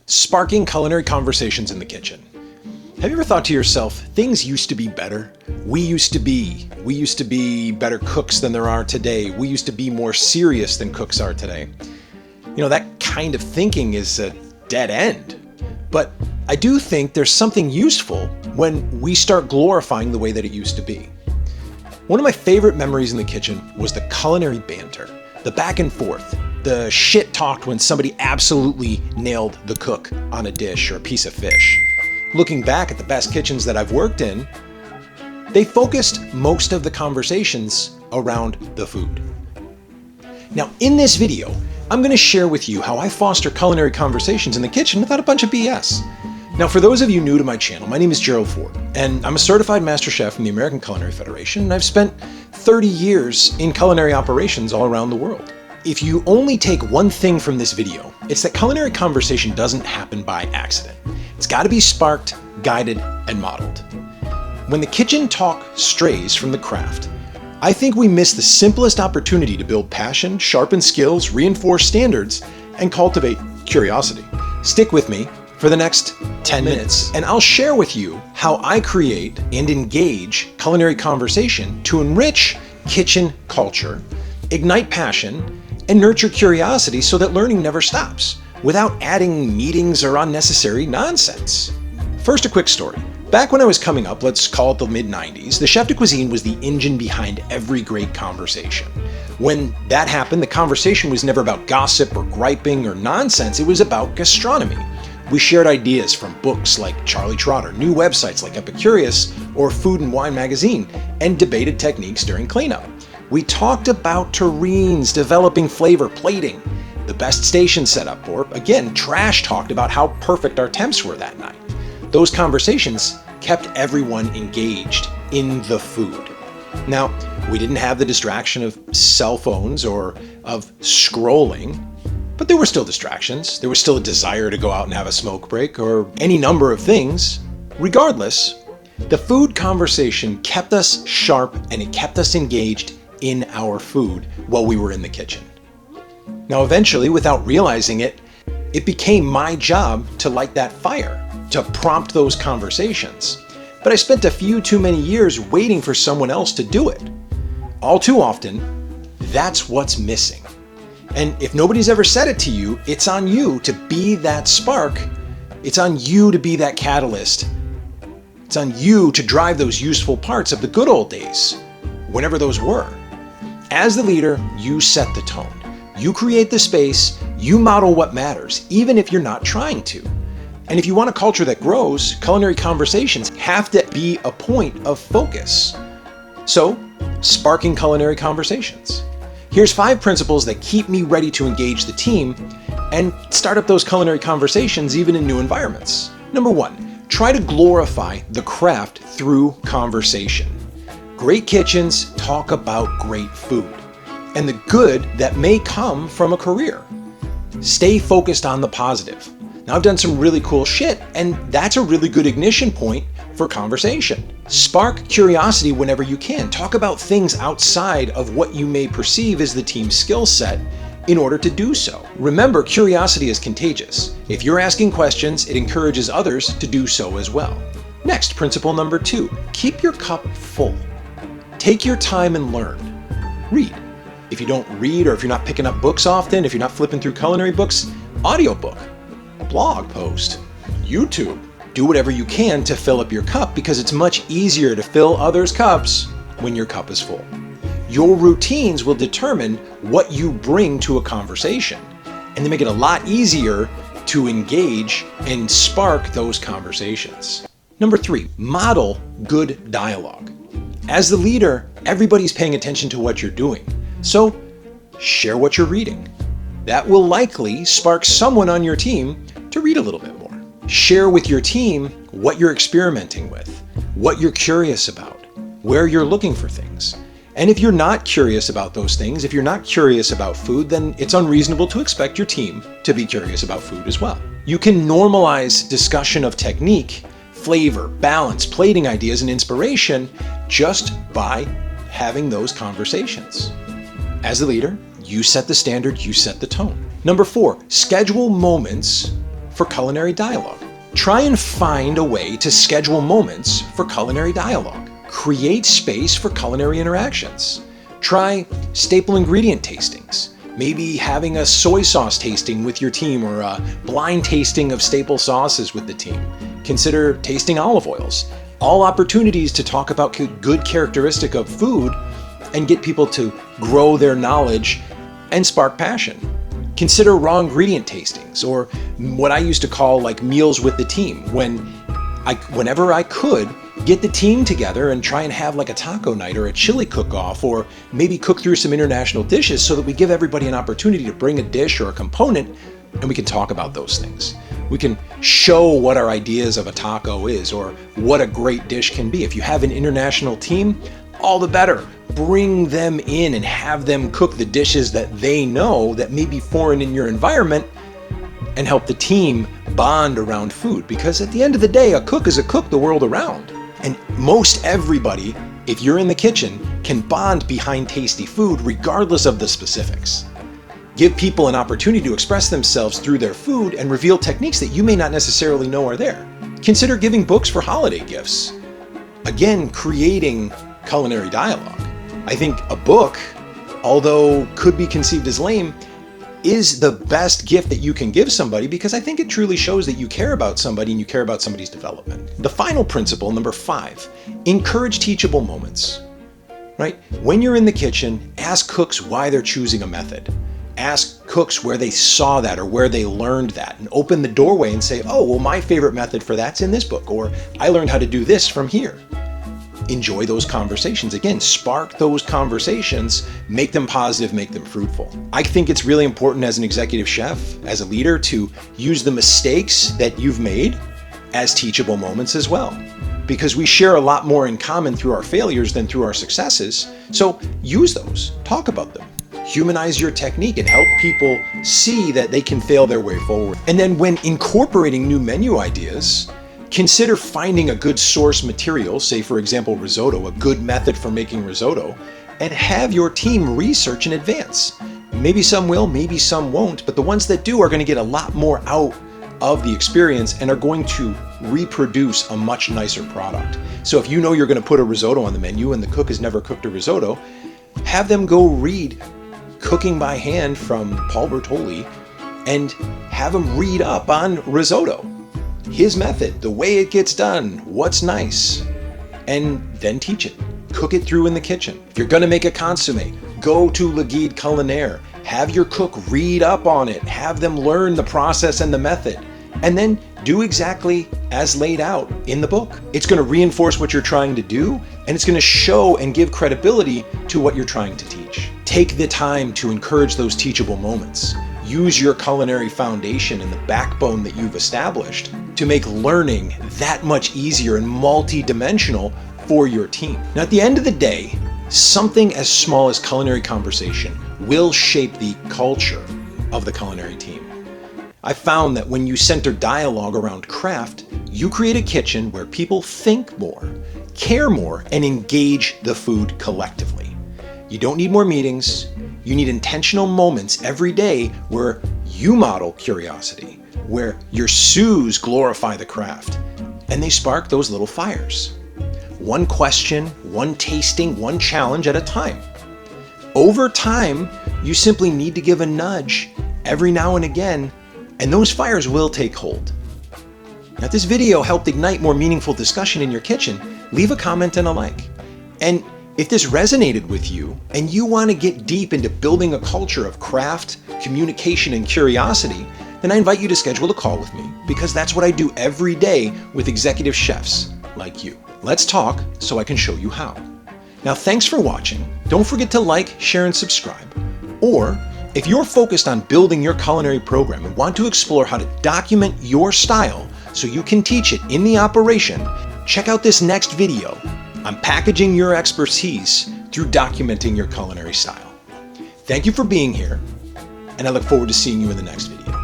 Sparking culinary conversations in the kitchen. Have you ever thought to yourself, things used to be better? We used to be better cooks than there are today. We used to be more serious than cooks are today. That kind of thinking is a dead end. But I do think there's something useful when we start glorifying the way that it used to be. One of my favorite memories in the kitchen was the culinary banter, the back and forth, the shit talked when somebody absolutely nailed the cook on a dish or a piece of fish. Looking back at the best kitchens that I've worked in, they focused most of the conversations around the food. Now, in this video, I'm going to share with you how I foster culinary conversations in the kitchen without a bunch of BS. Now, for those of you new to my channel, my name is Gerald, and I'm a certified master chef from the American Culinary Federation, and I've spent 30 years in culinary operations all around the world. If you only take one thing from this video, it's that culinary conversation doesn't happen by accident. It's got to be sparked, guided, and modeled. When the kitchen talk strays from the craft, I think we miss the simplest opportunity to build passion, sharpen skills, reinforce standards, and cultivate curiosity. Stick with me for the next 10 minutes, and I'll share with you how I create and engage culinary conversation to enrich kitchen culture, ignite passion, and nurture curiosity so that learning never stops, without adding meetings or unnecessary nonsense. First, a quick story. Back when I was coming up, let's call it the mid-90s, the chef de cuisine was the engine behind every great conversation. When that happened, the conversation was never about gossip or griping or nonsense, it was about gastronomy. We shared ideas from books like Charlie Trotter, new websites like Epicurious or Food and Wine magazine, and debated techniques during cleanup. We talked about terrines, developing flavor, plating, the best station setup, or again, trash talked about how perfect our temps were that night. Those conversations kept everyone engaged in the food. Now, we didn't have the distraction of cell phones or of scrolling, but there were still distractions. There was still a desire to go out and have a smoke break or any number of things. Regardless, the food conversation kept us sharp and it kept us engaged in our food while we were in the kitchen. Now, eventually, without realizing it, it became my job to light that fire, to prompt those conversations. But I spent a few too many years waiting for someone else to do it. All too often, that's what's missing. And if nobody's ever said it to you, it's on you to be that spark. It's on you to be that catalyst. It's on you to drive those useful parts of the good old days, whenever those were. As the leader, you set the tone. You create the space, you model what matters, even if you're not trying to. And if you want a culture that grows, culinary conversations have to be a point of focus. So, sparking culinary conversations. Here's 5 principles that keep me ready to engage the team and start up those culinary conversations even in new environments. Number 1, try to glorify the craft through conversation. Great kitchens talk about great food and the good that may come from a career. Stay focused on the positive. Now, I've done some really cool shit, and that's a really good ignition point for conversation. Spark curiosity whenever you can. Talk about things outside of what you may perceive as the team's skill set in order to do so. Remember, curiosity is contagious. If you're asking questions, it encourages others to do so as well. Next, principle number 2, keep your cup full. Take your time and learn. Read. If you don't read, or if you're not picking up books often, if you're not flipping through culinary books, audiobook, blog post, YouTube. Do whatever you can to fill up your cup because it's much easier to fill others' cups when your cup is full. Your routines will determine what you bring to a conversation, and they make it a lot easier to engage and spark those conversations. Number 3, model good dialogue. As the leader, everybody's paying attention to what you're doing. So, share what you're reading. That will likely spark someone on your team to read a little bit more. Share with your team what you're experimenting with, what you're curious about, where you're looking for things. And if you're not curious about those things, if you're not curious about food, then it's unreasonable to expect your team to be curious about food as well. You can normalize discussion of technique, flavor, balance, plating ideas, and inspiration just by having those conversations. As the leader, you set the standard, you set the tone. Number 4, schedule moments for culinary dialogue. Try and find a way to schedule moments for culinary dialogue. Create space for culinary interactions. Try staple ingredient tastings. Maybe having a soy sauce tasting with your team or a blind tasting of staple sauces with the team. Consider tasting olive oils. All opportunities to talk about good characteristic of food and get people to grow their knowledge and spark passion. Consider raw ingredient tastings, or what I used to call like meals with the team. Whenever I could, get the team together and try and have like a taco night or a chili cook-off, or maybe cook through some international dishes so that we give everybody an opportunity to bring a dish or a component and we can talk about those things. We can show what our ideas of a taco is or what a great dish can be. If you have an international team, all the better. Bring them in and have them cook the dishes that they know that may be foreign in your environment and help the team bond around food. Because at the end of the day, a cook is a cook the world around. And most everybody, if you're in the kitchen, can bond behind tasty food regardless of the specifics. Give people an opportunity to express themselves through their food and reveal techniques that you may not necessarily know are there. Consider giving books for holiday gifts. Again, creating culinary dialogue. I think a book, although could be conceived as lame, is the best gift that you can give somebody because I think it truly shows that you care about somebody and you care about somebody's development. The final principle, number 5, encourage teachable moments. Right? When you're in the kitchen, ask cooks why they're choosing a method. Ask cooks where they saw that or where they learned that, and open the doorway and say, oh, well, my favorite method for that's in this book, or I learned how to do this from here. Enjoy those conversations. Again, spark those conversations, make them positive, make them fruitful. I think it's really important as an executive chef, as a leader, to use the mistakes that you've made as teachable moments as well. Because we share a lot more in common through our failures than through our successes. So use those, talk about them. Humanize your technique and help people see that they can fail their way forward. And then when incorporating new menu ideas, consider finding a good source material, say for example risotto, a good method for making risotto, and have your team research in advance. Maybe some will, maybe some won't, but the ones that do are going to get a lot more out of the experience and are going to reproduce a much nicer product. So if you know you're going to put a risotto on the menu and the cook has never cooked a risotto, have them go read Cooking by Hand from Paul Bertoli and have them read up on risotto. His method, the way it gets done, what's nice, and then teach it. Cook it through in the kitchen. If you're going to make a consommé, go to Le Guide Culinaire. Have your cook read up on it. Have them learn the process and the method. And then do exactly as laid out in the book. It's going to reinforce what you're trying to do, and it's going to show and give credibility to what you're trying to teach. Take the time to encourage those teachable moments. Use your culinary foundation and the backbone that you've established to make learning that much easier and multi-dimensional for your team. Now, at the end of the day, something as small as culinary conversation will shape the culture of the culinary team. I found that when you center dialogue around craft, you create a kitchen where people think more, care more, and engage the food collectively. You don't need more meetings. You need intentional moments every day where you model curiosity, where your sous glorify the craft, and they spark those little fires. One question, one tasting, one challenge at a time. Over time, you simply need to give a nudge every now and again, and those fires will take hold. Now, if this video helped ignite more meaningful discussion in your kitchen, leave a comment and a like. And if this resonated with you and you want to get deep into building a culture of craft, communication, and curiosity, then I invite you to schedule a call with me, because that's what I do every day with executive chefs like you. Let's talk so I can show you how. Now, thanks for watching. Don't forget to like, share, and subscribe. Or if you're focused on building your culinary program and want to explore how to document your style so you can teach it in the operation, check out this next video on packaging your expertise through documenting your culinary style. Thank you for being here, and I look forward to seeing you in the next video.